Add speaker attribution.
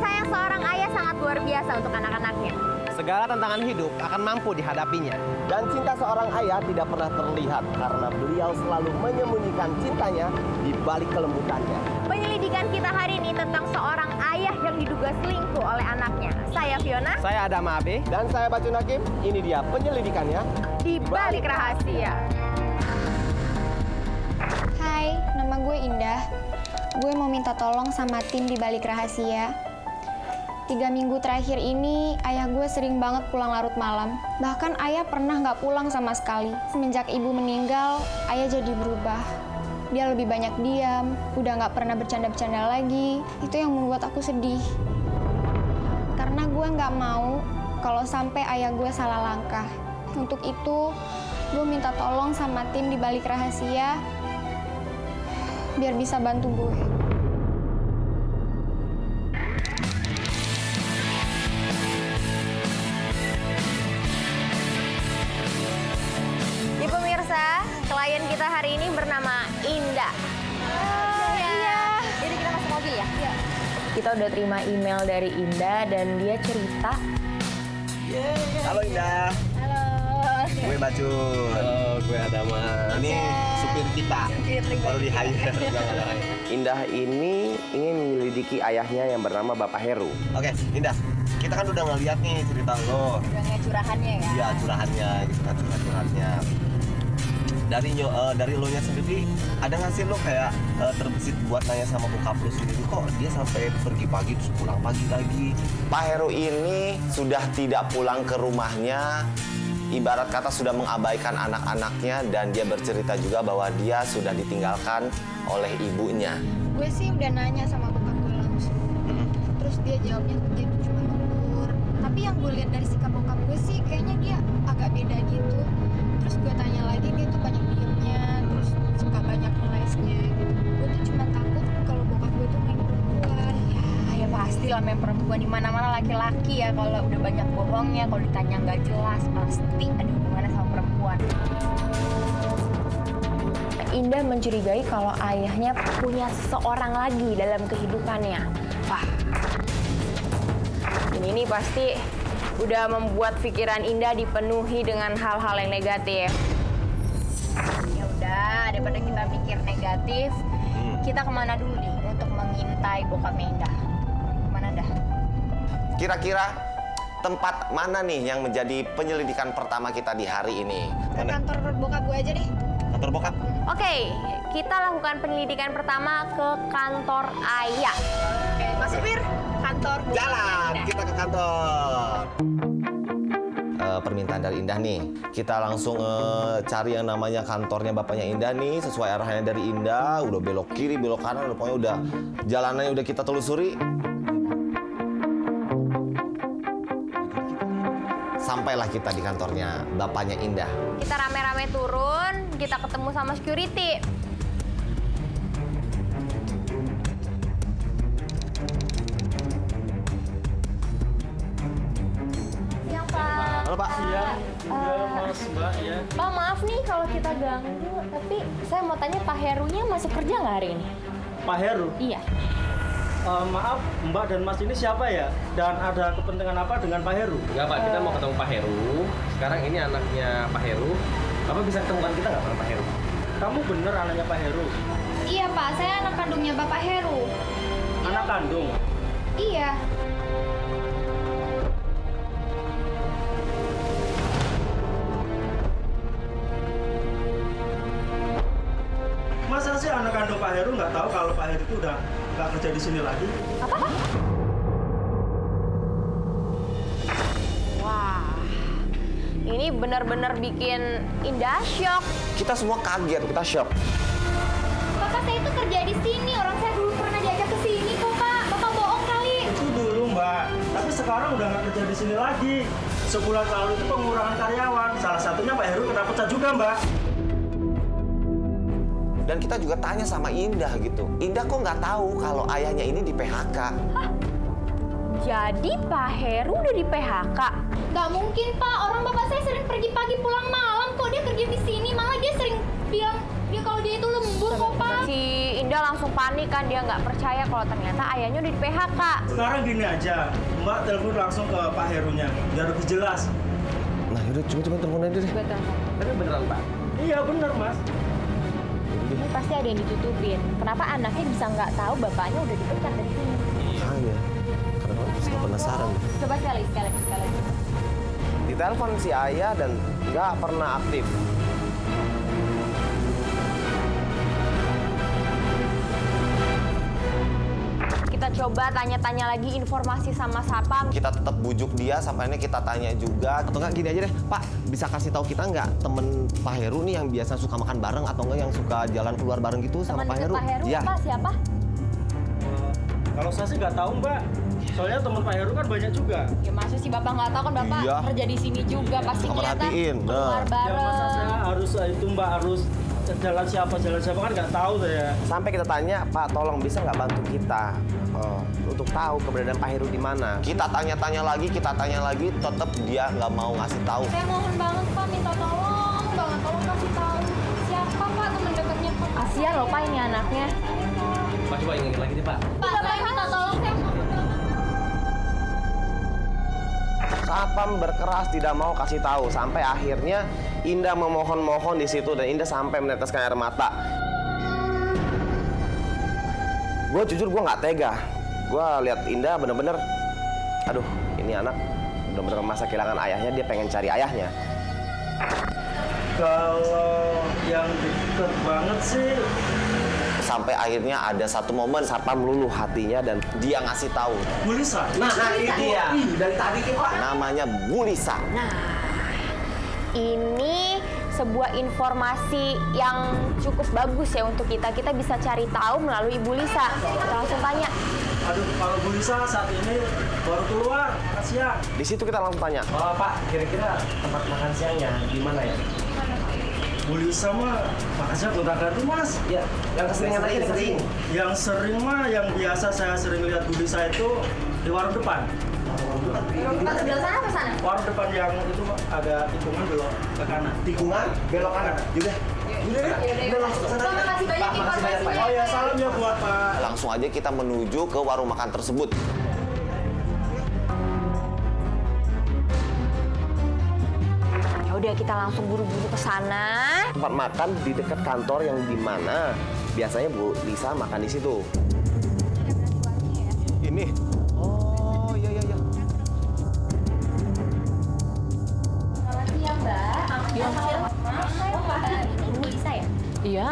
Speaker 1: sayang seorang ayah sangat luar biasa untuk anak-anaknya.
Speaker 2: Segala tantangan hidup akan mampu dihadapinya.
Speaker 3: Dan cinta seorang ayah tidak pernah terlihat karena beliau selalu menyembunyikan cintanya di balik kelembutannya.
Speaker 1: Penyelidikan kita hari ini tentang seorang ayah yang diduga selingkuh oleh anaknya. Saya Fiona.
Speaker 2: Saya Adama Abe.
Speaker 3: Dan saya Bacun Hakim, ini dia penyelidikannya
Speaker 1: Di Balik Rahasia.
Speaker 4: Hai, nama gue Indah. Gue mau minta tolong sama tim di Balik Rahasia. 3 minggu terakhir ini, ayah gue sering banget pulang larut malam. Bahkan ayah pernah nggak pulang sama sekali. Semenjak ibu meninggal, ayah jadi berubah. Dia lebih banyak diam, udah nggak pernah bercanda-bercanda lagi. Itu yang membuat aku sedih. Karena gue nggak mau kalau sampai ayah gue salah langkah. Untuk itu, gue minta tolong sama tim di Balik Rahasia biar bisa bantu gue.
Speaker 1: Di pemirsa, klien kita hari ini bernama Indah. Iya. Jadi kita masuk mobil ya? Iya. Kita udah terima email dari Indah dan dia cerita.
Speaker 3: Halo Indah.
Speaker 1: Halo.
Speaker 3: Gue Bacun.
Speaker 2: Halo, gue Adama.
Speaker 3: Ini supir kita. Baru di hire. Indah ini ingin menyelidiki ayahnya yang bernama Bapak Heru. Oke, Indah. Kita kan udah ngeliat nih cerita lo.
Speaker 1: Udah ngeliat curahannya ya?
Speaker 3: Iya, curahannya gitu kan, curhat-curhatnya. Dari lo nya sendiri, ada nggak sih lo kayak terbesit buat nanya sama bokap lo sendiri, kok dia sampai pergi pagi terus pulang pagi lagi?
Speaker 5: Pak Heru ini sudah tidak pulang ke rumahnya, ibarat kata sudah mengabaikan anak-anaknya, dan dia bercerita juga bahwa dia sudah ditinggalkan oleh ibunya.
Speaker 4: Gue sih udah nanya sama bokap gue langsung. Terus dia jawabnya dia tuh cuma negur. Tapi yang gue lihat dari sikap bokap gue sih kayaknya dia agak beda gitu. Terus gue tanya lagi, dia tuh banyak diemnya, terus suka banyak ngelesnya gitu. Gue tuh cuma takut kalau bokap gue tuh main perempuan.
Speaker 1: Ya pasti lah main perempuan, di mana-mana laki-laki ya kalau udah banyak bohongnya, kalau ditanya nggak jelas pasti ada hubungannya sama perempuan. Indah mencurigai kalau ayahnya punya seseorang lagi dalam kehidupannya. Wah, ini nih pasti udah membuat pikiran Indah dipenuhi dengan hal-hal yang negatif. Ya udah, daripada kita mikir negatif, kita kemana dulu nih untuk mengintai bokapnya Indah? Kemana dah?
Speaker 5: Kira-kira tempat mana nih yang menjadi penyelidikan pertama kita di hari ini?
Speaker 4: Ke kantor bokap gue aja deh.
Speaker 3: Kantor bokap?
Speaker 1: Oke, kita lakukan penyelidikan pertama ke kantor ayah. Oke, Mas Supir, kantor bokapnya
Speaker 3: Jalan,
Speaker 1: Indah.
Speaker 3: kita ke kantor.
Speaker 5: Permintaan dari Indah nih, kita langsung cari yang namanya kantornya bapaknya Indah nih, sesuai arahannya dari Indah. Udah belok kiri, belok kanan, udah pokoknya udah jalanannya udah kita telusuri. Sampailah kita di kantornya bapaknya Indah.
Speaker 1: Kita rame-rame turun, kita ketemu sama security. Siang, Pak.
Speaker 3: Halo Pak.
Speaker 6: Siang juga Mas Mbak ya.
Speaker 1: Pak, maaf nih kalau kita ganggu, tapi saya mau tanya Pak Herunya masih kerja nggak hari ini?
Speaker 6: Pak Heru.
Speaker 1: Iya.
Speaker 6: Maaf Mbak dan Mas ini siapa ya? Dan ada kepentingan apa dengan Pak Heru?
Speaker 2: Enggak Pak, kita mau ketemu Pak Heru. Sekarang ini anaknya Pak Heru. Bapak bisa ketemukan kita nggak sama Pak Heru?
Speaker 6: Kamu bener anaknya Pak Heru?
Speaker 4: Iya Pak, saya anak kandungnya Bapak Heru.
Speaker 6: Anak kandung?
Speaker 4: Iya.
Speaker 6: Masa sih anak kandung Pak Heru nggak tahu kalau Pak Heru itu udah nggak kerja di sini lagi?
Speaker 1: Wah, ini benar-benar bikin Indah shock.
Speaker 5: Kita semua kaget, kita shock.
Speaker 4: Bapak saya itu kerja di sini. Orang saya dulu pernah diajak ke sini kok Pak. Bapak bohong kali.
Speaker 6: Itu dulu Mbak, tapi sekarang udah nggak kerja di sini lagi. Sebulan lalu itu pengurangan karyawan. Salah satunya Pak Heru kena pecat juga Mbak.
Speaker 5: Dan kita juga tanya sama Indah gitu. Indah kok nggak tahu kalau ayahnya ini di PHK?
Speaker 1: Jadi Pak Heru udah di PHK?
Speaker 4: Gak mungkin Pak. Orang bapak saya sering pergi pagi pulang malam kok. Dia kerja di sini. Malah dia sering bilang dia kalau dia itu lembur kok Pak.
Speaker 1: Si Indah langsung panik panik kan, dia nggak percaya kalau ternyata ayahnya udah di PHK.
Speaker 6: Sekarang gini aja, Mbak telepon langsung ke Pak Herunya, biar lebih jelas.
Speaker 3: Nah, yaudah coba telepon aja deh.
Speaker 1: Coba telepon.
Speaker 2: Tapi beneran Pak.
Speaker 6: Iya bener Mas.
Speaker 1: Ini pasti ada yang ditutupin. Kenapa anaknya bisa nggak tahu bapaknya udah dipecat dari sini?
Speaker 3: Makanya, karena aku suka penasaran.
Speaker 1: Coba sekali.
Speaker 3: Ditelepon si ayah dan nggak pernah aktif.
Speaker 1: Kita coba tanya-tanya lagi informasi sama Sapam.
Speaker 5: Kita tetap bujuk dia, sampai ini kita tanya juga.
Speaker 3: Atau nggak gini aja deh, Pak, bisa kasih tahu kita nggak temen Pak Heru nih yang biasa suka makan bareng atau enggak yang suka jalan keluar bareng gitu sama
Speaker 1: Teman
Speaker 3: Pak
Speaker 1: dekat
Speaker 3: Heru?
Speaker 1: Pak Heru
Speaker 3: Iya.
Speaker 1: apa? Siapa?
Speaker 6: Kalau saya sih nggak tahu Mbak, soalnya teman Pak Heru kan banyak juga.
Speaker 1: Ya masa sih Bapak nggak tahu kan Bapak
Speaker 3: Iya.
Speaker 1: kerja di sini juga pasti
Speaker 3: Suka
Speaker 1: kelihatan
Speaker 3: merhatiin,
Speaker 1: keluar
Speaker 3: nah.
Speaker 6: Ya masa saya
Speaker 1: bareng.
Speaker 6: harus itu Mbak harus jalan siapa kan nggak tahu saya.
Speaker 3: Sampai kita tanya, Pak, tolong bisa nggak bantu kita untuk tahu keberadaan Pak Heru di mana?
Speaker 5: Kita tanya-tanya lagi, tetap dia nggak mau ngasih tahu.
Speaker 4: Saya mohon banget Pak, minta tolong banget, tolong kasih tahu siapa Pak teman dekatnya Pak.
Speaker 1: Kasian loh Pak ini anaknya.
Speaker 2: Pak coba ingat lagi deh Pak.
Speaker 4: Pak, saya minta tolong, saya mohon banget.
Speaker 3: Sapam berkeras tidak mau kasih tahu sampai akhirnya Indah memohon-mohon di situ dan Indah sampai meneteskan air mata. Gue jujur gue nggak tega. Gue lihat Indah bener-bener, aduh ini anak bener-bener masa kehilangan ayahnya, dia pengen cari ayahnya.
Speaker 6: Kalau yang deket banget sih,
Speaker 5: Sampai akhirnya ada satu momen
Speaker 3: Sapam luluh hatinya dan
Speaker 5: dia ngasih tahu
Speaker 6: Bu Lisa.
Speaker 3: nah itu dia.
Speaker 5: dari tadi kita namanya Bu Lisa.
Speaker 1: Ini sebuah informasi yang cukup bagus ya untuk kita. Kita bisa cari tahu melalui Ibu Lisa. Kita langsung tanya.
Speaker 6: Aduh, kalau Bu Lisa saat ini baru keluar, makan siang.
Speaker 3: Di situ kita langsung tanya.
Speaker 2: Oh Pak, kira-kira tempat makan siangnya di mana ya?
Speaker 6: Bu Lisa mah makan siang gonta-ganti Mas.
Speaker 2: Ya, yang keseringan aja sering.
Speaker 6: Yang sering mah, yang biasa saya sering lihat Bu Lisa itu di warung depan.
Speaker 1: Kita sebelah sana apa sana?
Speaker 6: Warung depan yang itu Pak, ada tikungan belok ke kanan.
Speaker 3: Tikungan belok kanan. Yaudah.
Speaker 1: Terima kasih banyak informasinya.
Speaker 6: Oh ya, salam ya buat Pak.
Speaker 5: Langsung aja kita menuju ke warung makan tersebut.
Speaker 1: Ya udah kita langsung buru-buru ke sana.
Speaker 3: Tempat makan di dekat kantor yang di mana biasanya Bu Lisa makan di situ. Ini. Oh, iya.
Speaker 1: Selamat siang, Mbak. Selamat siang. Ini Bu Lisa ya?
Speaker 7: Iya,